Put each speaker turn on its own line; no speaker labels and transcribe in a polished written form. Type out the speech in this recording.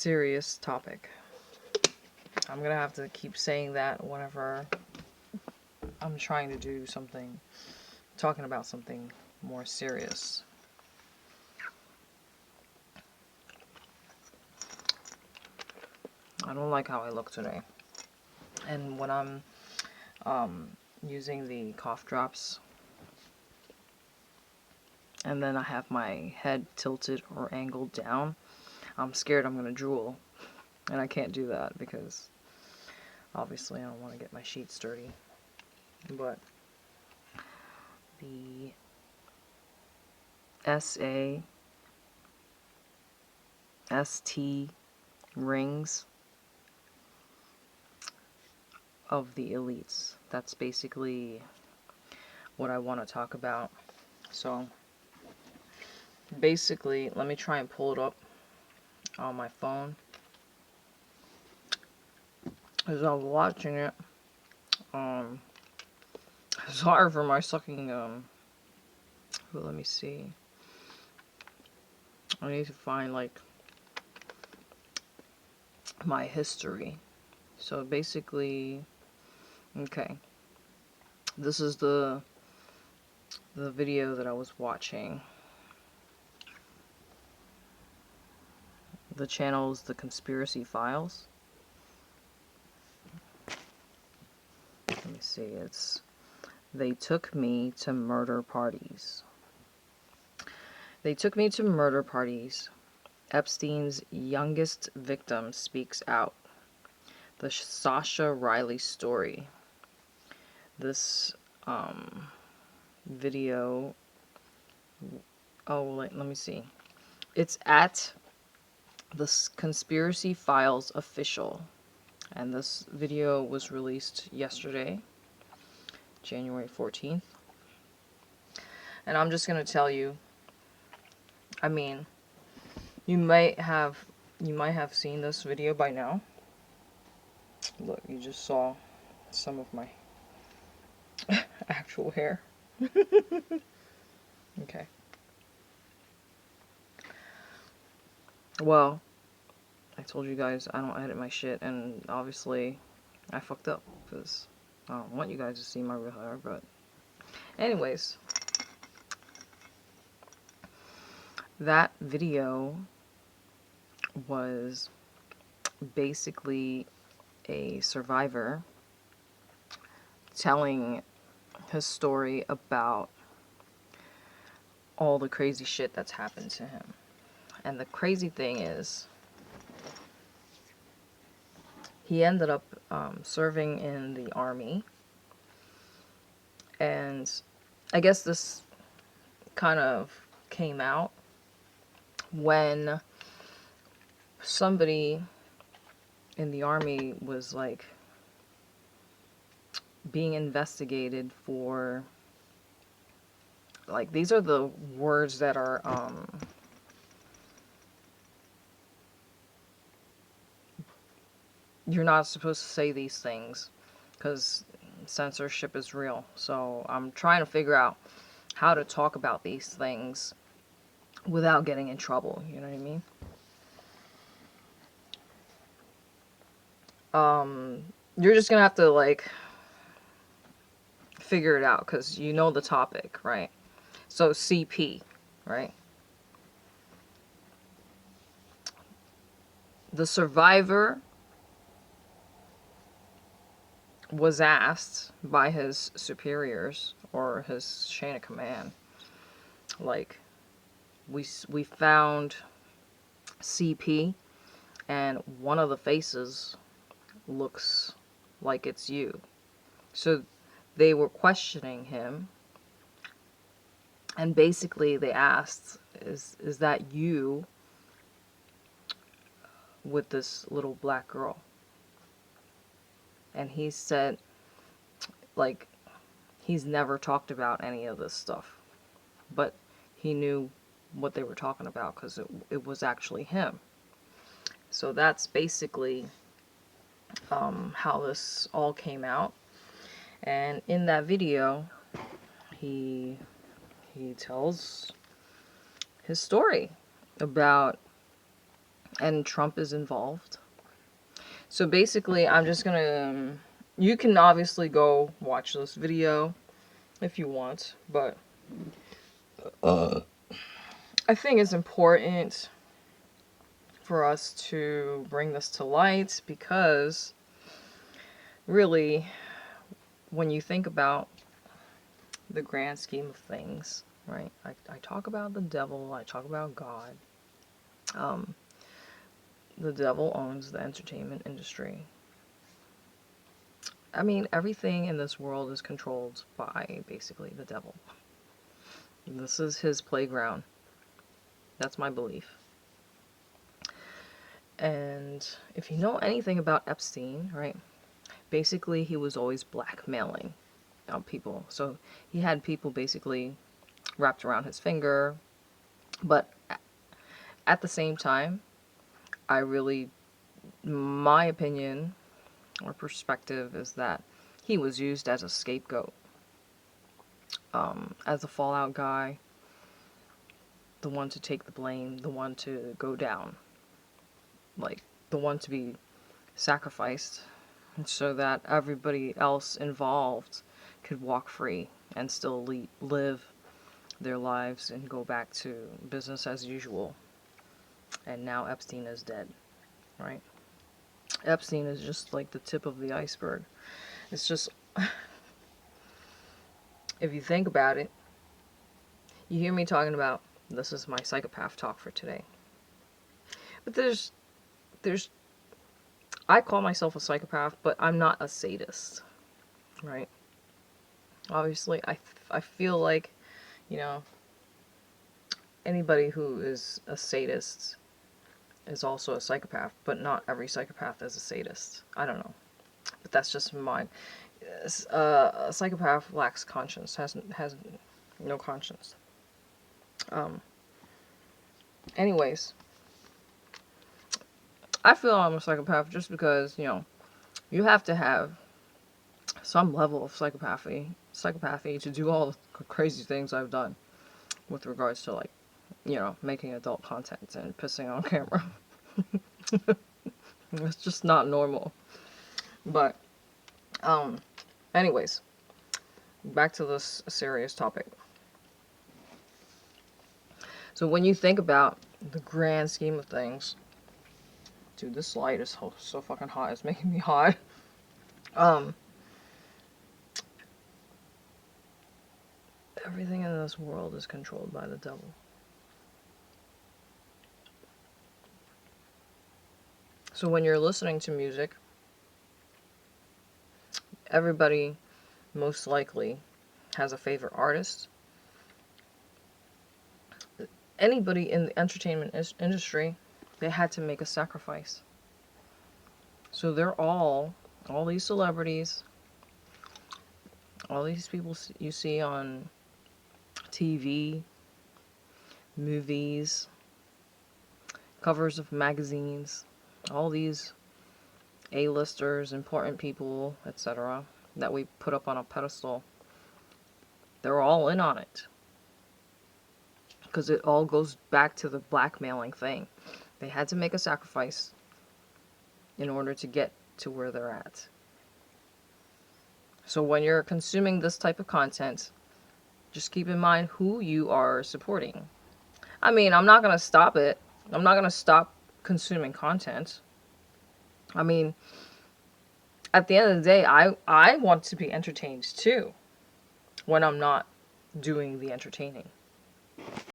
serious topic. I'm gonna have to keep saying that whenever I'm trying to do something, talking about something more serious. I don't like how I look today. And when I'm using the cough drops, and then I have my head tilted or angled down, I'm scared I'm gonna drool. And I can't do that because obviously I don't want to get my sheets dirty. But the ST rings of the elites. That's basically what I want to talk about. So basically, let me try and pull it up on my phone. As I was watching it, sorry for my sucking, but let me see. I need to find, like, my history. So basically, okay, this is the video that I was watching. The channel is The Conspiracy Files. Let me see, it's They Took Me to Murder Parties. They took me to murder parties. Epstein's youngest victim speaks out. The Sasha Riley story. This video, let me see. It's at the Conspiracy Files official, and this video was released yesterday, January 14th. And I'm just gonna tell you, I mean, you might have seen this video by now. Look, you just saw some of my actual hair. Okay. Well, I told you guys I don't edit my shit, and obviously I fucked up because I don't want you guys to see my real hair, but anyways, that video was basically a survivor telling his story about all the crazy shit that's happened to him. And the crazy thing is, he ended up serving in the army. And I guess this kind of came out when somebody in the army was like being investigated for, like, these are the words that are you're not supposed to say these things because censorship is real. So I'm trying to figure out how to talk about these things without getting in trouble, you know what I mean? You're just gonna have to, like, figure it out because you know the topic, right? So CP, right? The survivor was asked by his superiors or his chain of command, like, we found CP and one of the faces looks like it's you. So they were questioning him, and basically they asked, is that you with this little black girl? And he said, like, he's never talked about any of this stuff, but he knew what they were talking about because it was actually him. So that's basically how this all came out. And in that video, he tells his story about and Trump is involved. So basically, I'm just gonna, you can obviously go watch this video if you want, but I think it's important for us to bring this to light, because really, when you think about the grand scheme of things, right? I talk about the devil, I talk about God. The devil owns the entertainment industry. I mean, everything in this world is controlled by basically the devil. This is his playground. That's my belief. And if you know anything about Epstein, right? Basically, he was always blackmailing people. So he had people basically wrapped around his finger. But at the same time, my opinion or perspective is that he was used as a scapegoat, as a fallout guy, the one to take the blame, the one to go down, like the one to be sacrificed, so that everybody else involved could walk free and still live their lives and go back to business as usual. And now Epstein is dead, right? Epstein is just like the tip of the iceberg. It's just, if you think about it, you hear me talking about, this is my psychopath talk for today. But I call myself a psychopath, but I'm not a sadist, right? Obviously, I feel like, you know, anybody who is a sadist is also a psychopath, but not every psychopath is a sadist. I don't know. But that's just mine. A psychopath lacks conscience, has no conscience. Anyways, I feel I'm a psychopath just because, you have to have some level of psychopathy to do all the crazy things I've done with regards to, like, making adult content and pissing on camera. It's just not normal. But, anyways, back to this serious topic. So when you think about the grand scheme of things, dude, this light is so fucking hot. It's making me hot. Everything in this world is controlled by the devil. So when you're listening to music, everybody most likely has a favorite artist. Anybody in the entertainment industry, they had to make a sacrifice. So they're all these celebrities, all these people you see on TV, movies, covers of magazines, all these A-listers, important people, etc., that we put up on a pedestal, they're all in on it. Because it all goes back to the blackmailing thing. They had to make a sacrifice in order to get to where they're at. So when you're consuming this type of content, just keep in mind who you are supporting. I mean, I'm not going to stop it. I'm not going to stop consuming content. I mean, at the end of the day, I want to be entertained too when I'm not doing the entertaining.